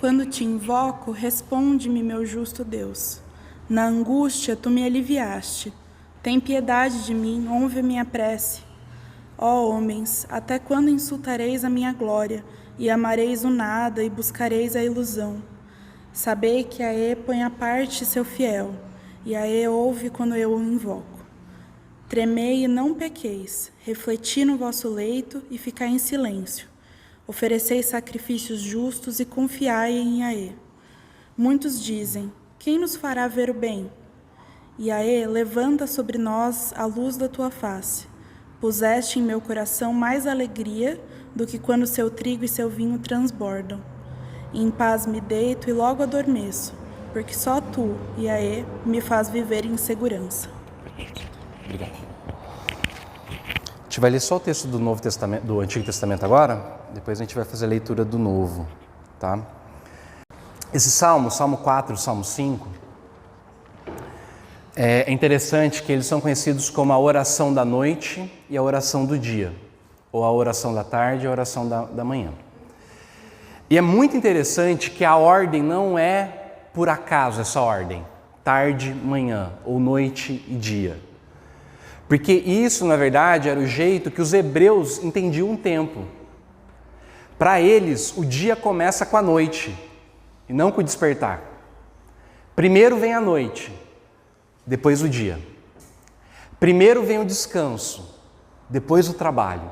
quando te invoco, responde-me, meu justo Deus. Na angústia, tu me aliviaste. Tem piedade de mim, ouve a minha prece. Ó homens, até quando insultareis a minha glória, e amareis o nada, e buscareis a ilusão? Sabei que Aê põe à parte seu fiel, e Aê ouve quando eu o invoco. Tremei e não pequeis, refleti no vosso leito e ficai em silêncio. Ofereceis sacrifícios justos e confiai em Aê. Muitos dizem, quem nos fará ver o bem? E Aê, levanta sobre nós a luz da tua face. Puseste em meu coração mais alegria do que quando seu trigo e seu vinho transbordam. Em paz me deito e logo adormeço, porque só tu, Aê, me faz viver em segurança. Obrigado. A gente vai ler só o texto do Novo Testamento, do Antigo Testamento agora, depois a gente vai fazer a leitura do Novo, tá? Esse Salmo 4 e Salmo 5, é interessante que eles são conhecidos como a oração da noite e a oração do dia, ou a oração da tarde e a oração da manhã. E é muito interessante que a ordem não é por acaso essa ordem, tarde, manhã, ou noite e dia. Porque isso, na verdade, era o jeito que os hebreus entendiam o tempo. Para eles, o dia começa com a noite, e não com o despertar. Primeiro vem a noite, depois o dia. Primeiro vem o descanso, depois o trabalho.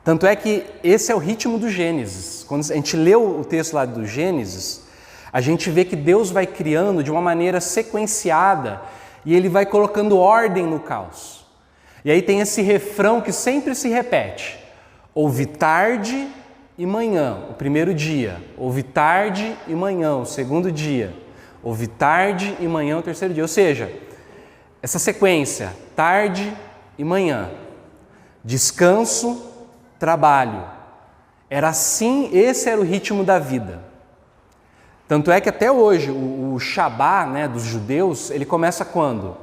Tanto é que esse é o ritmo do Gênesis. Quando a gente lê o texto lá do Gênesis, a gente vê que Deus vai criando de uma maneira sequenciada e Ele vai colocando ordem no caos. E aí tem esse refrão que sempre se repete. Houve tarde e manhã, o primeiro dia. Houve tarde e manhã, o segundo dia. Houve tarde e manhã, o terceiro dia. Ou seja, essa sequência, tarde e manhã, descanso, trabalho. Era assim, esse era o ritmo da vida. Tanto é que até hoje o Shabá, né, dos judeus, ele começa quando?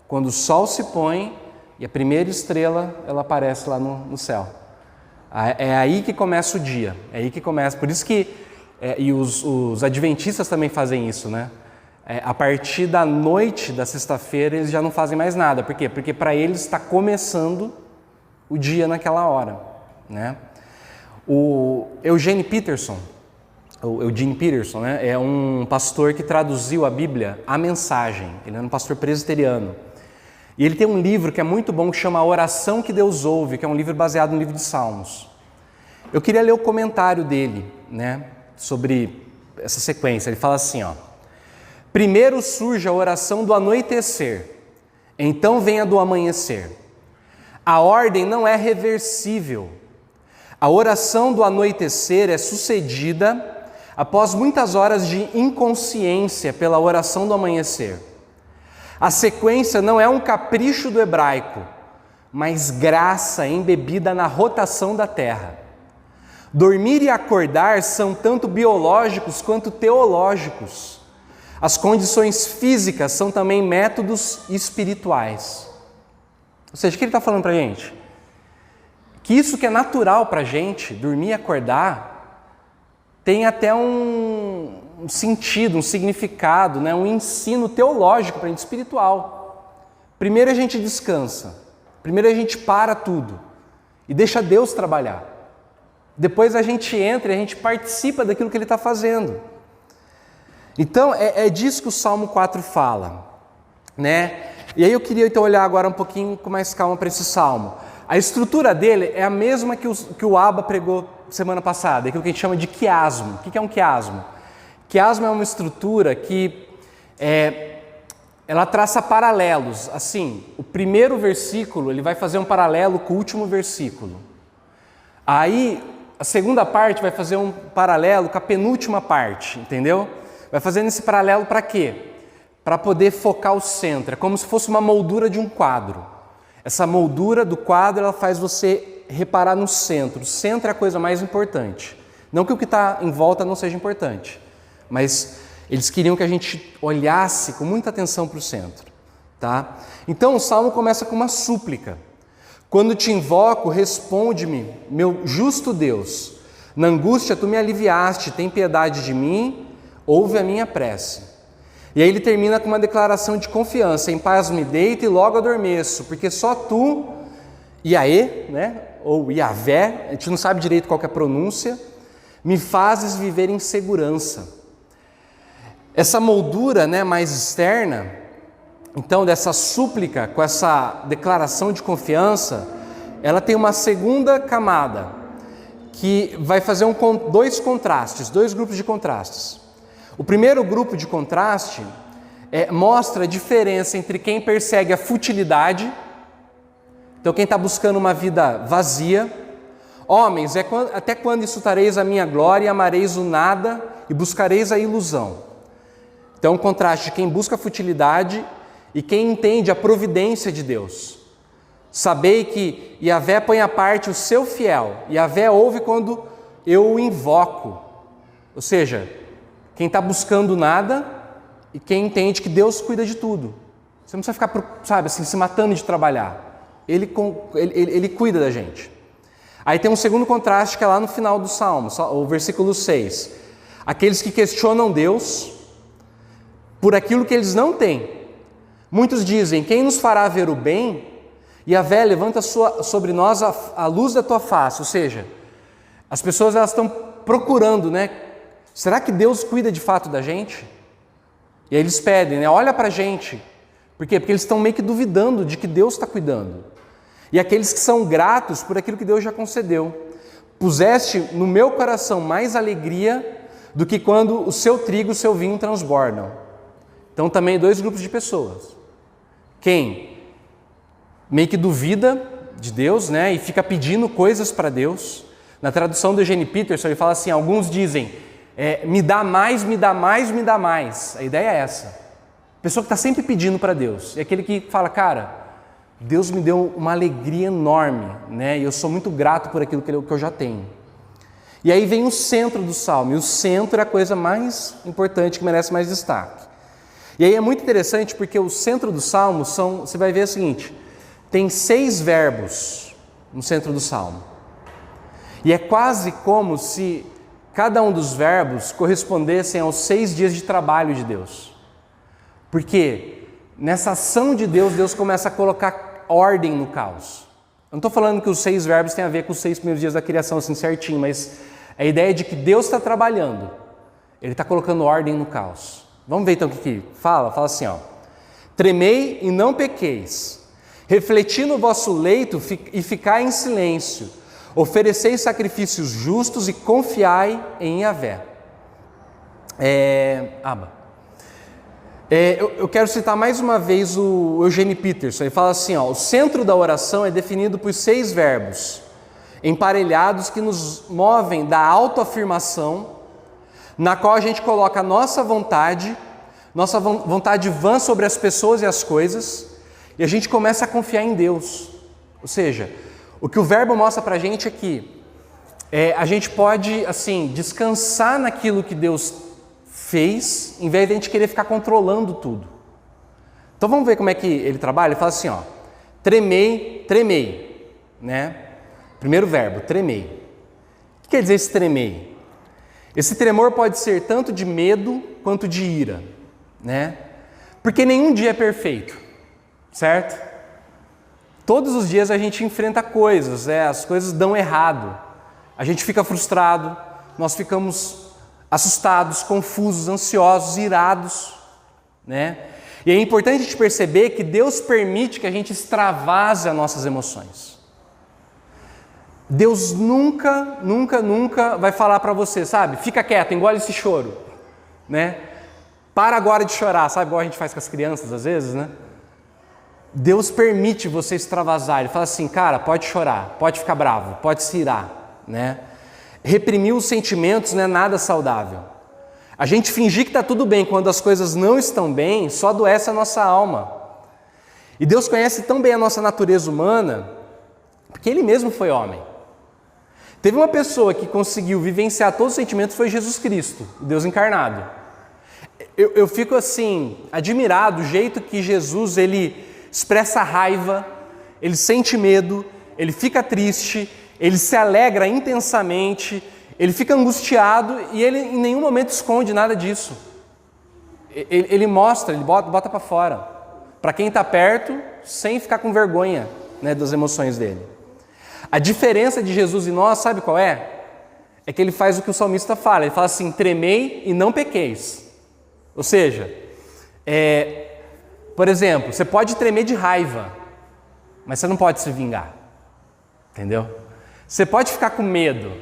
Quando o sol se põe e a primeira estrela ela aparece lá no céu. É aí que começa o dia, é aí que começa. Por isso que, e os adventistas também fazem isso, né? A partir da noite da sexta-feira eles já não fazem mais nada. Por quê? Porque para eles está começando o dia naquela hora, né? O Eugene Peterson, né, é um pastor que traduziu a Bíblia, A Mensagem. Ele é um pastor presbiteriano. E ele tem um livro que é muito bom, que chama A Oração que Deus Ouve, que é um livro baseado no livro de Salmos. Eu queria ler o comentário dele, né, sobre essa sequência. Ele fala assim, ó: primeiro surge a oração do anoitecer, então vem a do amanhecer. A ordem não é reversível. A oração do anoitecer é sucedida após muitas horas de inconsciência pela oração do amanhecer. A sequência não é um capricho do hebraico, mas graça embebida na rotação da terra. Dormir e acordar são tanto biológicos quanto teológicos. As condições físicas são também métodos espirituais. Ou seja, o que ele está falando para a gente? Que isso que é natural para a gente, dormir e acordar, tem até um sentido, um significado, né? Um ensino teológico para a gente, espiritual. Primeiro a gente descansa, primeiro a gente para tudo e deixa Deus trabalhar. Depois a gente entra e a gente participa daquilo que Ele está fazendo. Então é disso que o Salmo 4 fala, né? E aí eu queria então olhar agora um pouquinho com mais calma para esse Salmo. A estrutura dele é a mesma que o Abba pregou semana passada, aquilo que a gente chama de quiasmo. O que é um quiasmo? Quiasmo é uma estrutura que ela traça paralelos. Assim, o primeiro versículo ele vai fazer um paralelo com o último versículo. Aí a segunda parte vai fazer um paralelo com a penúltima parte, entendeu? Vai fazendo esse paralelo para quê? Para poder focar o centro. É como se fosse uma moldura de um quadro. Essa moldura do quadro, ela faz você reparar no centro. O centro é a coisa mais importante. Não que o que está em volta não seja importante, mas eles queriam que a gente olhasse com muita atenção para o centro. Tá? Então o Salmo começa com uma súplica. Quando te invoco, responde-me, meu justo Deus. Na angústia tu me aliviaste, tem piedade de mim, ouve a minha prece. E aí ele termina com uma declaração de confiança: em paz me deito e logo adormeço, porque só tu, Iaê, né? Ou Iavé, a gente não sabe direito qual que é a pronúncia, me fazes viver em segurança. Essa moldura, né, mais externa, então, dessa súplica, com essa declaração de confiança, ela tem uma segunda camada, que vai fazer dois contrastes, dois grupos de contrastes. O primeiro grupo de contraste mostra a diferença entre quem persegue a futilidade, então quem está buscando uma vida vazia. Homens, até quando insultareis a minha glória e amareis o nada e buscareis a ilusão? Então, um contraste de quem busca a futilidade e quem entende a providência de Deus. Sabei que Iavé põe à parte o seu fiel, Iavé ouve quando eu o invoco. Ou seja, quem está buscando nada e quem entende que Deus cuida de tudo. Você não precisa ficar, sabe, assim, se matando de trabalhar. Ele cuida da gente. Aí tem um segundo contraste que é lá no final do Salmo, o versículo 6. Aqueles que questionam Deus por aquilo que eles não têm. Muitos dizem: quem nos fará ver o bem? Iavé, levanta sobre nós a luz da tua face. Ou seja, as pessoas elas estão procurando, né? Será que Deus cuida de fato da gente? E aí eles pedem, né? Olha para a gente. Por quê? Porque eles estão meio que duvidando de que Deus está cuidando. E aqueles que são gratos por aquilo que Deus já concedeu. Puseste no meu coração mais alegria do que quando o seu trigo e o seu vinho transbordam. Então também dois grupos de pessoas. Quem meio que duvida de Deus, né, e fica pedindo coisas para Deus. Na tradução do Eugene Peterson, ele fala assim: alguns dizem, me dá mais, me dá mais, me dá mais. A ideia é essa. Pessoa que está sempre pedindo para Deus. E aquele que fala: cara, Deus me deu uma alegria enorme, né, e eu sou muito grato por aquilo que eu já tenho. E aí vem o centro do Salmo, e o centro é a coisa mais importante, que merece mais destaque. E aí é muito interessante porque o centro do Salmo você vai ver o seguinte: tem 6 verbos no centro do Salmo. E é quase como se cada um dos verbos correspondessem aos 6 dias de trabalho de Deus. Porque nessa ação de Deus, Deus começa a colocar ordem no caos. Eu não estou falando que os 6 verbos têm a ver com os 6 primeiros dias da criação, assim certinho, mas a ideia é de que Deus está trabalhando. Ele está colocando ordem no caos. Vamos ver então o que fala? Fala assim, ó: tremei e não pequeis. Refleti no vosso leito e ficai em silêncio. Ofereceis sacrifícios justos e confiai em Iavé. Eu quero citar mais uma vez o Eugene Peterson. Ele fala assim, ó: o centro da oração é definido por 6 verbos emparelhados que nos movem da autoafirmação, na qual a gente coloca a nossa vontade vã sobre as pessoas e as coisas, e a gente começa a confiar em Deus. Ou seja, o que o verbo mostra para a gente é que a gente pode, assim, descansar naquilo que Deus fez, em vez de a gente querer ficar controlando tudo. Então vamos ver como é que ele trabalha. Ele fala assim, ó: tremei, né? Primeiro verbo, tremei. O que quer dizer esse tremei? Esse tremor pode ser tanto de medo quanto de ira, né? Porque nenhum dia é perfeito, certo? Todos os dias a gente enfrenta coisas, as coisas dão errado, a gente fica frustrado, nós ficamos assustados, confusos, ansiosos, irados, né? E é importante a gente perceber que Deus permite que a gente extravase as nossas emoções. Deus nunca vai falar para você, sabe? Fica quieto, engole esse choro, né? Para agora de chorar, sabe? Igual a gente faz com as crianças às vezes, né? Deus permite você extravasar. Ele fala assim, cara, pode chorar, pode ficar bravo, pode se irar, né? Reprimir os sentimentos não é nada saudável. A gente fingir que está tudo bem quando as coisas não estão bem, só adoece a nossa alma. E Deus conhece tão bem a nossa natureza humana, porque Ele mesmo foi homem. Teve uma pessoa que conseguiu vivenciar todos os sentimentos, foi Jesus Cristo, Deus encarnado. Eu fico assim, admirado do jeito que Jesus, Ele expressa raiva, Ele sente medo, Ele fica triste, Ele se alegra intensamente, ele fica angustiado e ele em nenhum momento esconde nada disso. Ele mostra, ele bota para fora, para quem está perto, sem ficar com vergonha, né, das emoções dele. A diferença de Jesus e nós, sabe qual é? É que ele faz o que o salmista fala, ele fala assim, tremei e não pequeis. Ou seja, por exemplo, você pode tremer de raiva, mas você não pode se vingar, entendeu? Você pode ficar com medo,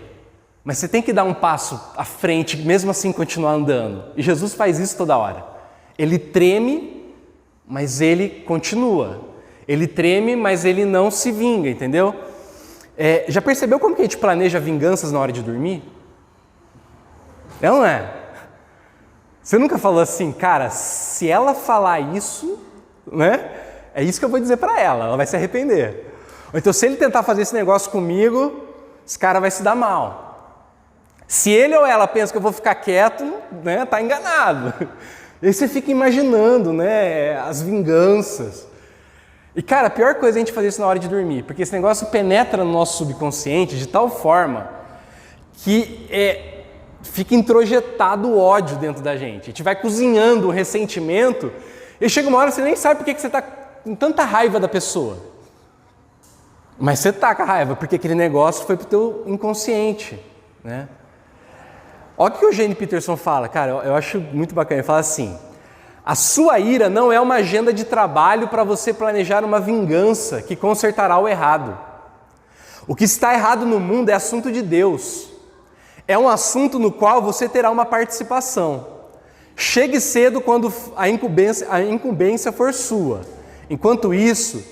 mas você tem que dar um passo à frente, mesmo assim continuar andando. E Jesus faz isso toda hora. Ele treme, mas ele continua. Ele treme, mas ele não se vinga, entendeu? Já percebeu como que a gente planeja vinganças na hora de dormir? É ou não é? Você nunca falou assim, cara, se ela falar isso, né? É isso que eu vou dizer pra ela vai se arrepender. Ou então, se ele tentar fazer esse negócio comigo, esse cara vai se dar mal. Se ele ou ela pensa que eu vou ficar quieto, né, tá enganado. E aí você fica imaginando, né, as vinganças. E, cara, a pior coisa é a gente fazer isso na hora de dormir, porque esse negócio penetra no nosso subconsciente de tal forma que fica introjetado o ódio dentro da gente. A gente vai cozinhando o ressentimento e chega uma hora que você nem sabe por que você está com tanta raiva da pessoa. Mas você está com a raiva, porque aquele negócio foi para o teu inconsciente, né? Olha o que o Eugene Peterson fala, cara, eu acho muito bacana. Ele fala assim, a sua ira não é uma agenda de trabalho para você planejar uma vingança que consertará o errado. O que está errado no mundo é assunto de Deus. É um assunto no qual você terá uma participação. Chegue cedo quando a incumbência for sua. Enquanto isso,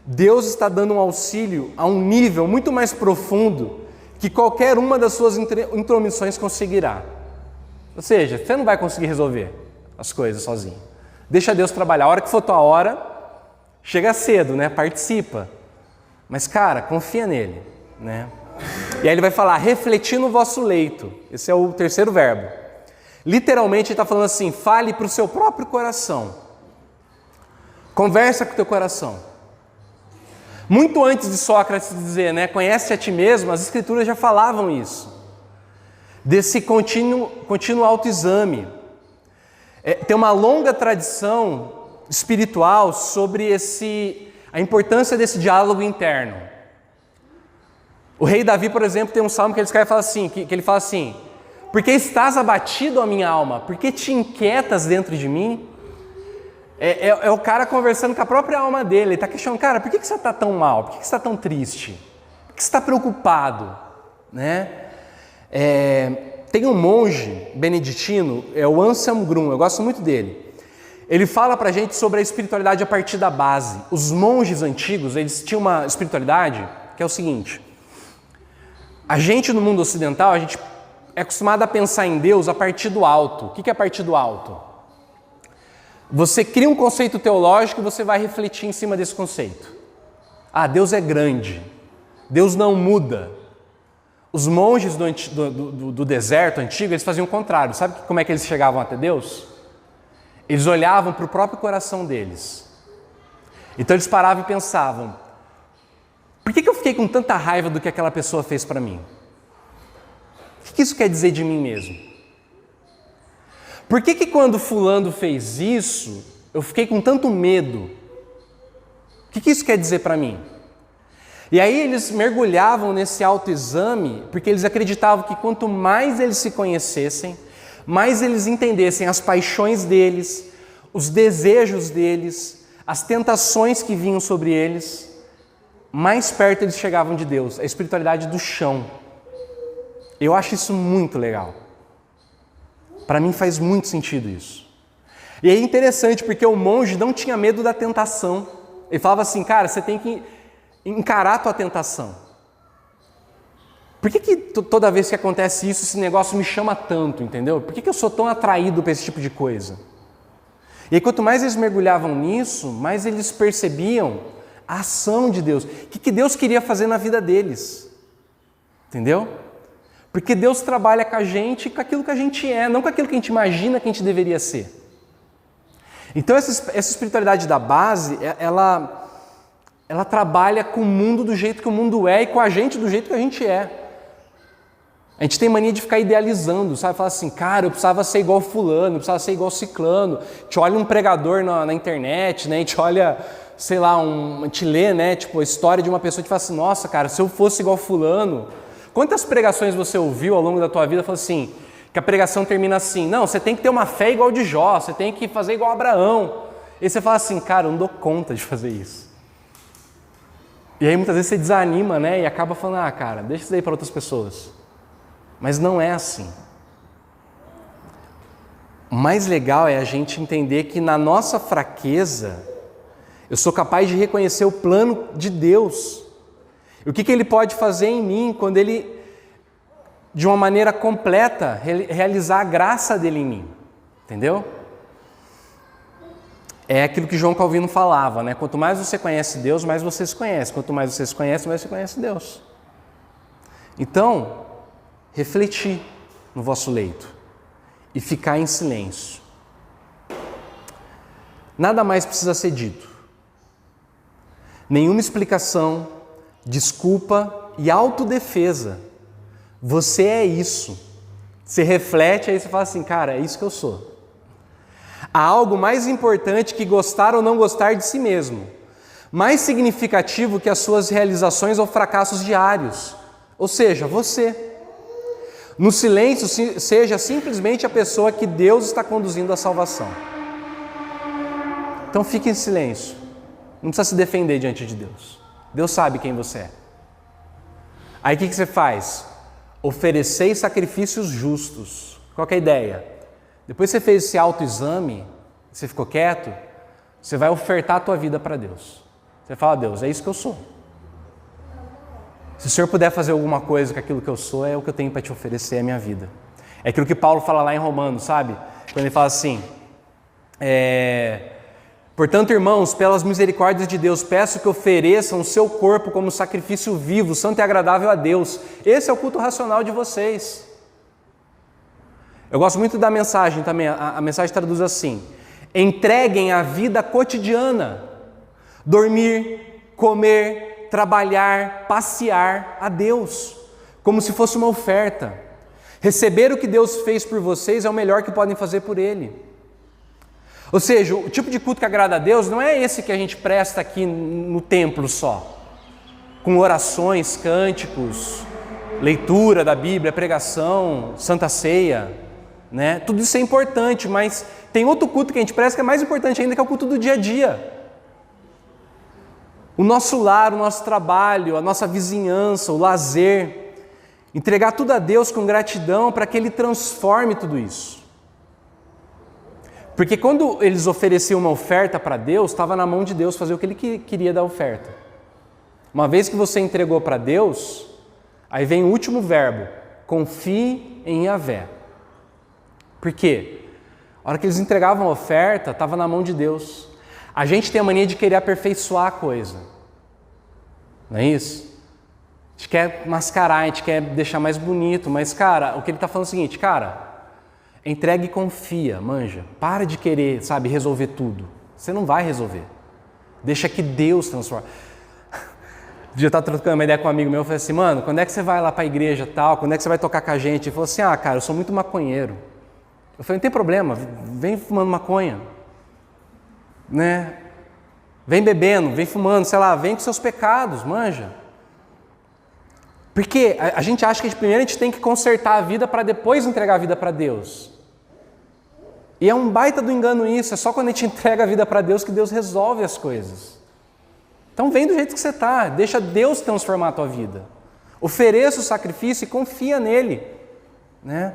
Deus está dando um auxílio a um nível muito mais profundo que qualquer uma das suas intromissões conseguirá. Ou seja, você não vai conseguir resolver as coisas sozinho. Deixa Deus trabalhar. A hora que for tua hora, chega cedo, né? Participa. Mas, cara, confia nele, né? E aí ele vai falar, refletir no vosso leito. Esse é o terceiro verbo. Literalmente ele está falando assim, fale para o seu próprio coração. Conversa com o teu coração. Muito antes de Sócrates dizer, né, conhece a ti mesmo, as escrituras já falavam isso. Desse contínuo autoexame. Tem uma longa tradição espiritual sobre a importância desse diálogo interno. O rei Davi, por exemplo, tem um salmo que ele escreve e fala assim, que ele fala assim, porque estás abatido, ó minha alma, porque te inquietas dentro de mim? É o cara conversando com a própria alma dele, ele está questionando, cara, por que você está tão mal? Por que você está tão triste? Por que você está preocupado? Né? Tem um monge beneditino, o Anselm Grun, eu gosto muito dele. Ele fala pra gente sobre a espiritualidade a partir da base. Os monges antigos, eles tinham uma espiritualidade que é o seguinte, a gente no mundo ocidental, a gente é acostumado a pensar em Deus a partir do alto. O que é a partir do alto? Você cria um conceito teológico e você vai refletir em cima desse conceito. Ah, Deus é grande. Deus não muda. Os monges do deserto antigo, eles faziam o contrário. Sabe como é que eles chegavam até Deus? Eles olhavam para o próprio coração deles. Então eles paravam e pensavam, por que eu fiquei com tanta raiva do que aquela pessoa fez para mim? O que isso quer dizer de mim mesmo? Por que quando fulano fez isso, eu fiquei com tanto medo? O que isso quer dizer para mim? E aí eles mergulhavam nesse autoexame, porque eles acreditavam que quanto mais eles se conhecessem, mais eles entendessem as paixões deles, os desejos deles, as tentações que vinham sobre eles, mais perto eles chegavam de Deus, a espiritualidade do chão. Eu acho isso muito legal. Para mim faz muito sentido isso. E é interessante porque o monge não tinha medo da tentação. Ele falava assim, cara, você tem que encarar a tua tentação. Por que toda vez que acontece isso, esse negócio me chama tanto, entendeu? Por que eu sou tão atraído para esse tipo de coisa? E aí, quanto mais eles mergulhavam nisso, mais eles percebiam a ação de Deus. O que Deus queria fazer na vida deles. Entendeu? Porque Deus trabalha com a gente, com aquilo que a gente é, não com aquilo que a gente imagina que a gente deveria ser. Então essa espiritualidade da base, ela trabalha com o mundo do jeito que o mundo é e com a gente do jeito que a gente é. A gente tem mania de ficar idealizando, sabe? Falar assim, cara, eu precisava ser igual fulano, eu precisava ser igual ciclano. A gente olha um pregador na internet, né? A gente olha, sei lá, a gente lê, né? Tipo, a história de uma pessoa que fala assim, nossa, cara, se eu fosse igual fulano... Quantas pregações você ouviu ao longo da tua vida, falou assim, que a pregação termina assim, não, você tem que ter uma fé igual de Jó, você tem que fazer igual Abraão. E você fala assim, cara, eu não dou conta de fazer isso. E aí muitas vezes você desanima, né? E acaba falando, ah, cara, deixa isso daí para outras pessoas. Mas não é assim. O mais legal é a gente entender que na nossa fraqueza, eu sou capaz de reconhecer o plano de Deus. E o que Ele pode fazer em mim quando Ele, de uma maneira completa, realizar a graça dEle em mim. Entendeu? É aquilo que João Calvino falava, né? Quanto mais você conhece Deus, mais você se conhece. Quanto mais você se conhece, mais você conhece Deus. Então, refletir no vosso leito e ficar em silêncio. Nada mais precisa ser dito. Nenhuma explicação, desculpa e autodefesa. Você é isso. Você reflete, aí você fala assim, cara, é isso que eu sou. Há algo mais importante que gostar ou não gostar de si mesmo, mais significativo que as suas realizações ou fracassos diários, ou seja, você. No silêncio, seja simplesmente a pessoa que Deus está conduzindo à salvação. Então fique em silêncio, não precisa se defender diante de Deus. Deus sabe quem você é. Aí o que você faz? Ofereceis sacrifícios justos. Qual que é a ideia? Depois que você fez esse autoexame, você ficou quieto, você vai ofertar a tua vida para Deus. Você fala, Deus, é isso que eu sou. Se o Senhor puder fazer alguma coisa com aquilo que eu sou, é o que eu tenho para te oferecer, é a minha vida. É aquilo que Paulo fala lá em Romanos, sabe? Quando ele fala assim, portanto, irmãos, pelas misericórdias de Deus, peço que ofereçam o seu corpo como sacrifício vivo, santo e agradável a Deus. Esse é o culto racional de vocês. Eu gosto muito da mensagem também, a mensagem traduz assim, entreguem a vida cotidiana, dormir, comer, trabalhar, passear a Deus, como se fosse uma oferta. Receber o que Deus fez por vocês é o melhor que podem fazer por Ele. Ou seja, o tipo de culto que agrada a Deus não é esse que a gente presta aqui no templo só, com orações, cânticos, leitura da Bíblia, pregação, Santa Ceia, né? Tudo isso é importante, mas tem outro culto que a gente presta que é mais importante ainda, que é o culto do dia a dia. O nosso lar, o nosso trabalho, a nossa vizinhança, o lazer. Entregar tudo a Deus com gratidão para que Ele transforme tudo isso. Porque quando eles ofereciam uma oferta para Deus, estava na mão de Deus fazer o que Ele queria da oferta. Uma vez que você entregou para Deus, aí vem o último verbo, confie em Yahvé. Por quê? A hora que eles entregavam a oferta, estava na mão de Deus. A gente tem a mania de querer aperfeiçoar a coisa. Não é isso? A gente quer mascarar, a gente quer deixar mais bonito, mas, cara, o que ele está falando é o seguinte, cara, entregue e confia, manja. Para de querer, sabe, resolver tudo. Você não vai resolver. Deixa que Deus transforme. Um dia eu estava trocando uma ideia com um amigo meu, eu falei assim, mano, quando é que você vai lá para a igreja tal? Quando é que você vai tocar com a gente? Ele falou assim, ah, cara, eu sou muito maconheiro. Eu falei, não tem problema, vem fumando maconha, né? Vem bebendo, vem fumando, sei lá, vem com seus pecados, manja. Porque a gente acha que primeiro a gente tem que consertar a vida para depois entregar a vida para Deus. E é um baita do engano isso, é só quando a gente entrega a vida para Deus que Deus resolve as coisas. Então vem do jeito que você está, deixa Deus transformar a tua vida. Ofereça o sacrifício e confia nele, né?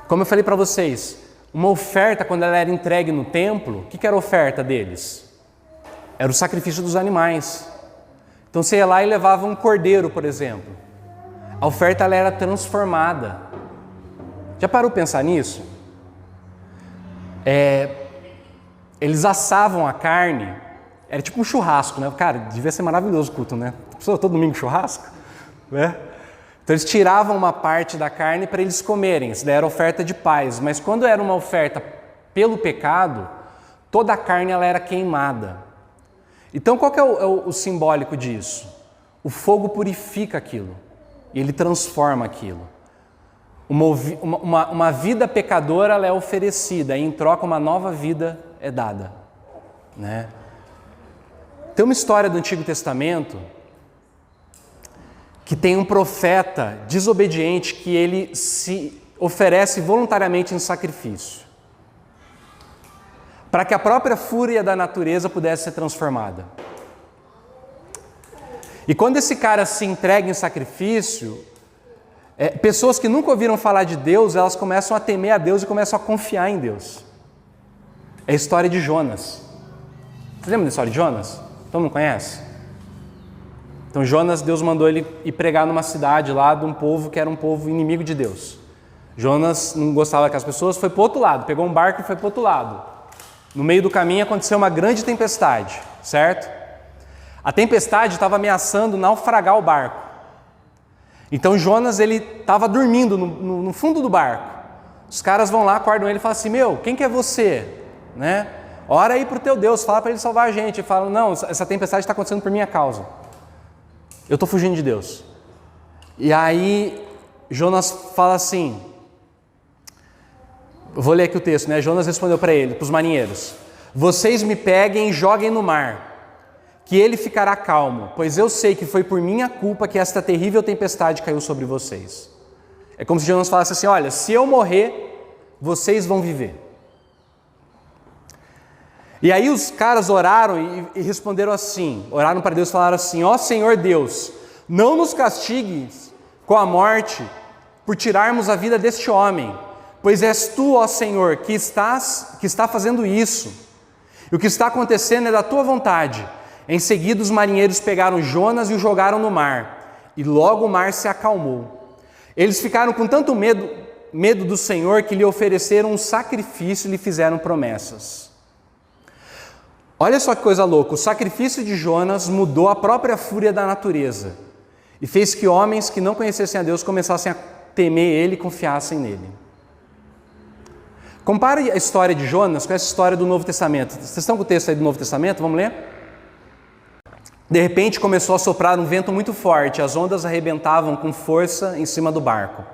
Como eu falei para vocês, uma oferta, quando ela era entregue no templo, o que era a oferta deles? Era o sacrifício dos animais. Então você ia lá e levava um cordeiro, por exemplo. A oferta ela era transformada. Já parou para pensar nisso? Eles assavam a carne, era tipo um churrasco, né? Cara, devia ser maravilhoso o culto, né? Todo domingo churrasco, né? Então eles tiravam uma parte da carne para eles comerem, isso daí era oferta de paz, mas quando era uma oferta pelo pecado, toda a carne ela era queimada. Então qual que é o simbólico disso? o fogo purifica aquilo, e ele transforma aquilo. Uma vida pecadora ela é oferecida, e em troca uma nova vida é dada, né? Tem uma história do Antigo Testamento que tem um profeta desobediente que ele se oferece voluntariamente em sacrifício, para que a própria fúria da natureza pudesse ser transformada. E quando esse cara se entrega em sacrifício, pessoas que nunca ouviram falar de Deus, elas começam a temer a Deus e começam a confiar em Deus. É a história de Jonas. Você lembra da história de Jonas? Todo mundo conhece? Então Jonas, Deus mandou ele ir pregar numa cidade lá de um povo que era um povo inimigo de Deus. Jonas não gostava daquelas pessoas, foi para o outro lado, pegou um barco e foi para o outro lado. No meio do caminho aconteceu uma grande tempestade, certo? A tempestade estava ameaçando naufragar o barco. Então Jonas, ele estava dormindo no fundo do barco. Os caras vão lá, acordam ele e falam assim, quem que é você? Né? Ora aí para o teu Deus, fala para ele salvar a gente. Ele fala, não, essa tempestade está acontecendo por minha causa. Eu estou fugindo de Deus. E aí Jonas fala assim, vou ler aqui o texto, né? Jonas respondeu para os marinheiros, vocês me peguem e joguem no mar, que ele ficará calmo, pois eu sei que foi por minha culpa que esta terrível tempestade caiu sobre vocês. É como se Jonas falasse assim, olha, se eu morrer, vocês vão viver. E aí os caras oraram e responderam assim, oraram para Deus e falaram assim, ó Senhor Deus, não nos castigues com a morte por tirarmos a vida deste homem, pois és tu, ó Senhor, que está fazendo isso. E o que está acontecendo é da tua vontade. Em seguida os marinheiros pegaram Jonas e o jogaram no mar, e logo o mar se acalmou. Eles ficaram com tanto medo do Senhor que lhe ofereceram um sacrifício e lhe fizeram promessas. Olha só que coisa louca, o sacrifício de Jonas mudou a própria fúria da natureza e fez que homens que não conhecessem a Deus começassem a temer Ele e confiassem nele. Compare a história de Jonas com essa história do Novo Testamento. Vocês estão com o texto aí do Novo Testamento? Vamos ler? De repente começou a soprar um vento muito forte, as ondas arrebentavam com força em cima do barco.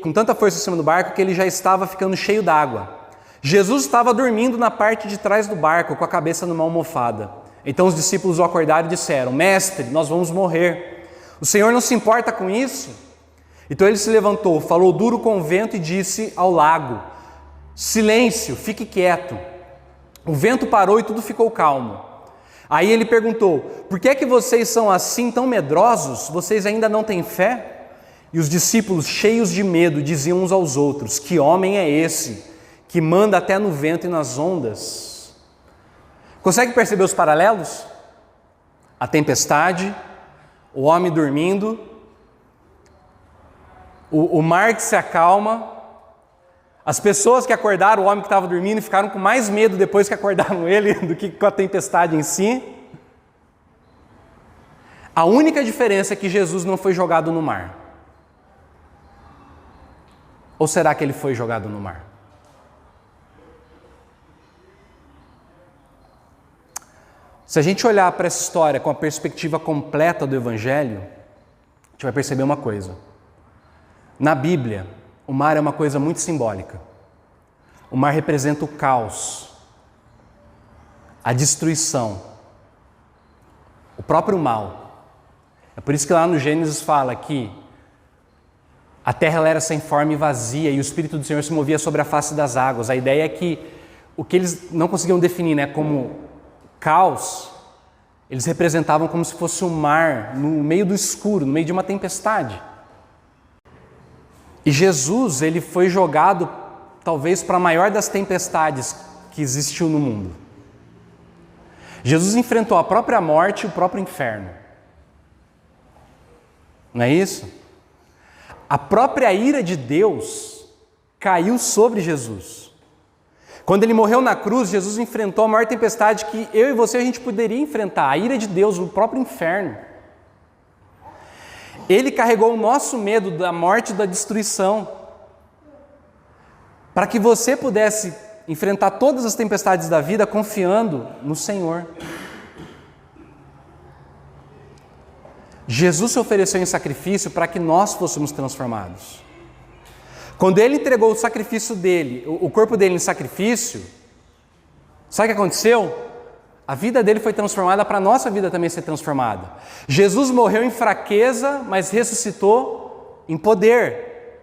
Com tanta força em cima do barco que ele já estava ficando cheio d'água. Jesus estava dormindo na parte de trás do barco, com a cabeça numa almofada. Então os discípulos o acordaram e disseram, Mestre, nós vamos morrer. O Senhor não se importa com isso? Então ele se levantou, falou duro com o vento e disse ao lago, silêncio, fique quieto. O vento parou e tudo ficou calmo. Aí ele perguntou, por que é que vocês são assim tão medrosos? Vocês ainda não têm fé? E os discípulos, cheios de medo, diziam uns aos outros, que homem é esse que manda até no vento e nas ondas? Consegue perceber os paralelos? A tempestade, o homem dormindo, o mar que se acalma, as pessoas que acordaram o homem que estava dormindo e ficaram com mais medo depois que acordaram ele do que com a tempestade em si. A única diferença é que Jesus não foi jogado no mar. Ou será que ele foi jogado no mar? Se a gente olhar para essa história com a perspectiva completa do Evangelho, a gente vai perceber uma coisa. Na Bíblia, o mar é uma coisa muito simbólica. O mar representa o caos, a destruição, o próprio mal. É por isso que lá no Gênesis fala que a terra ela era sem forma e vazia e o Espírito do Senhor se movia sobre a face das águas. A ideia é que o que eles não conseguiam definir, né, como caos, eles representavam como se fosse um mar no meio do escuro, no meio de uma tempestade. E Jesus, ele foi jogado talvez para a maior das tempestades que existiu no mundo. Jesus enfrentou a própria morte e o próprio inferno. Não é isso? A própria ira de Deus caiu sobre Jesus. Quando ele morreu na cruz, Jesus enfrentou a maior tempestade que eu e você a gente poderia enfrentar, a ira de Deus, o próprio inferno. Ele carregou o nosso medo da morte e da destruição, para que você pudesse enfrentar todas as tempestades da vida confiando no Senhor. Jesus se ofereceu em sacrifício para que nós fôssemos transformados. Quando Ele entregou o sacrifício dele, o corpo dele em sacrifício, sabe o que aconteceu? A vida dele foi transformada para a nossa vida também ser transformada. Jesus morreu em fraqueza, mas ressuscitou em poder.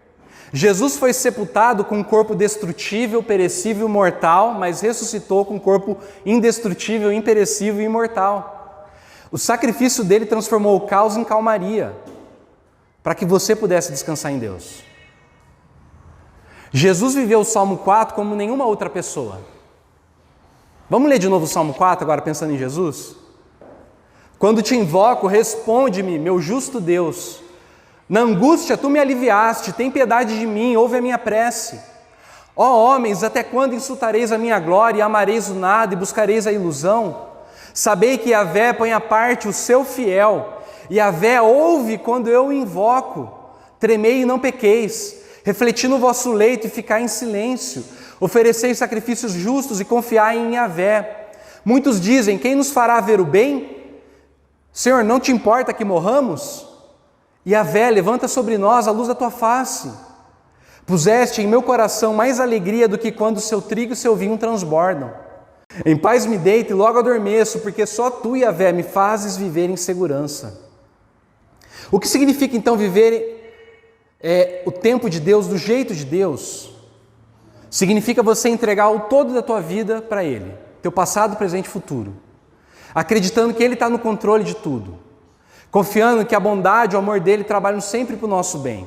Jesus foi sepultado com um corpo destrutível, perecível, mortal, mas ressuscitou com um corpo indestrutível, imperecível e imortal. O sacrifício dele transformou o caos em calmaria, para que você pudesse descansar em Deus. Jesus viveu o Salmo 4 como nenhuma outra pessoa. Vamos ler de novo o Salmo 4, agora pensando em Jesus? Quando te invoco, responde-me, meu justo Deus. Na angústia tu me aliviaste, tem piedade de mim, ouve a minha prece. Ó homens, até quando insultareis a minha glória, e amareis o nada e buscareis a ilusão? Sabei que Yahvé põe à parte o seu fiel, e Yahvé ouve quando eu o invoco. Tremei e não pequeis, refleti no vosso leito e ficai em silêncio. Oferecei sacrifícios justos e confiai em Yahvé. Muitos dizem, quem nos fará ver o bem? Senhor, não te importa que morramos? Yahvé, levanta sobre nós a luz da tua face. Puseste em meu coração mais alegria do que quando seu trigo e seu vinho transbordam. Em paz me deito e logo adormeço, porque só tu, Yahvé, me fazes viver em segurança. O que significa então viver o tempo de Deus, do jeito de Deus? Significa você entregar o todo da tua vida para Ele, teu passado, presente e futuro, acreditando que Ele está no controle de tudo, confiando que a bondade, o amor dEle trabalham sempre para o nosso bem.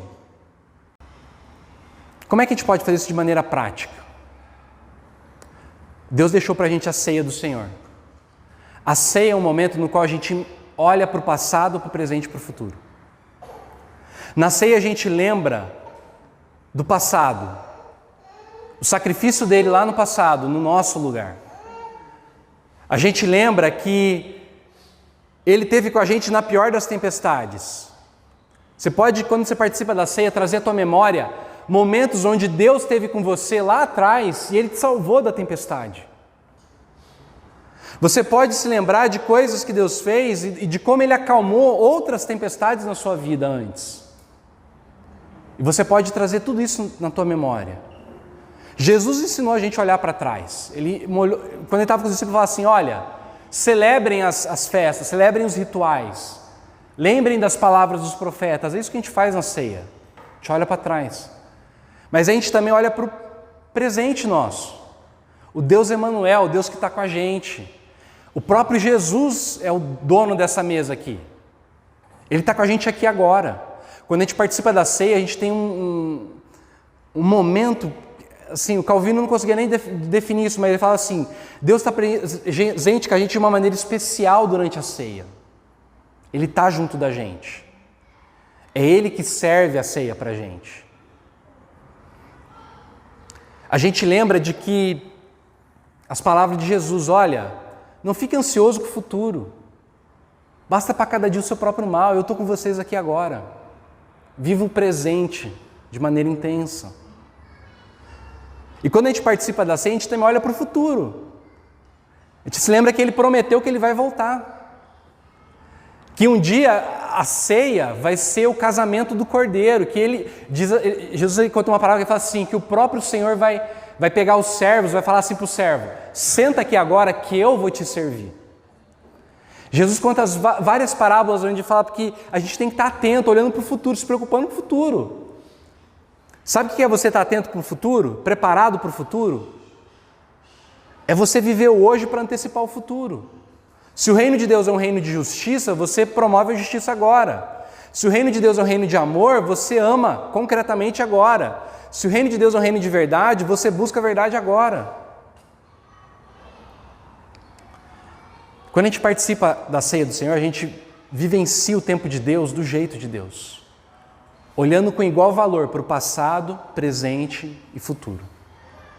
Como é que a gente pode fazer isso de maneira prática? Deus deixou para a gente a ceia do Senhor. A ceia é um momento no qual a gente olha para o passado, para o presente e para o futuro. Na ceia a gente lembra do passado, o sacrifício dele lá no passado, no nosso lugar. A gente lembra que ele esteve com a gente na pior das tempestades. Você pode, quando você participa da ceia, trazer à tua memória momentos onde Deus esteve com você lá atrás e Ele te salvou da tempestade. Você pode se lembrar de coisas que Deus fez e de como Ele acalmou outras tempestades na sua vida antes. E você pode trazer tudo isso na tua memória. Jesus ensinou a gente a olhar para trás. Quando ele estava com os discípulos, ele falava assim, olha, celebrem as festas, celebrem os rituais, lembrem das palavras dos profetas. É isso que a gente faz na ceia. A gente olha para trás. Mas a gente também olha para o presente nosso. O Deus Emanuel, o Deus que está com a gente. O próprio Jesus é o dono dessa mesa aqui. Ele está com a gente aqui agora. Quando a gente participa da ceia, a gente tem um momento, assim, o Calvino não conseguia nem definir isso, mas ele fala assim, Deus está presente com a gente de uma maneira especial durante a ceia. Ele está junto da gente. É Ele que serve a ceia para a gente. A gente lembra de que as palavras de Jesus, olha, não fique ansioso com o futuro. Basta para cada dia o seu próprio mal. Eu estou com vocês aqui agora. Viva o presente de maneira intensa. E quando a gente participa da ceia, a gente também olha para o futuro. A gente se lembra que Ele prometeu que Ele vai voltar. Que um dia a ceia vai ser o casamento do Cordeiro. Que Ele diz, Jesus conta uma palavra que fala assim, que o próprio Senhor vai pegar os servos, vai falar assim para o servo, senta aqui agora que eu vou te servir. Jesus conta várias parábolas onde fala que a gente tem que estar atento, olhando para o futuro, se preocupando com o futuro. Sabe o que é você estar atento para o futuro? Preparado para o futuro? É você viver o hoje para antecipar o futuro. Se o reino de Deus é um reino de justiça, você promove a justiça agora. Se o reino de Deus é um reino de amor, você ama concretamente agora. Se o reino de Deus é um reino de verdade, você busca a verdade agora. Quando a gente participa da ceia do Senhor, a gente vivencia o tempo de Deus do jeito de Deus, olhando com igual valor para o passado, presente e futuro.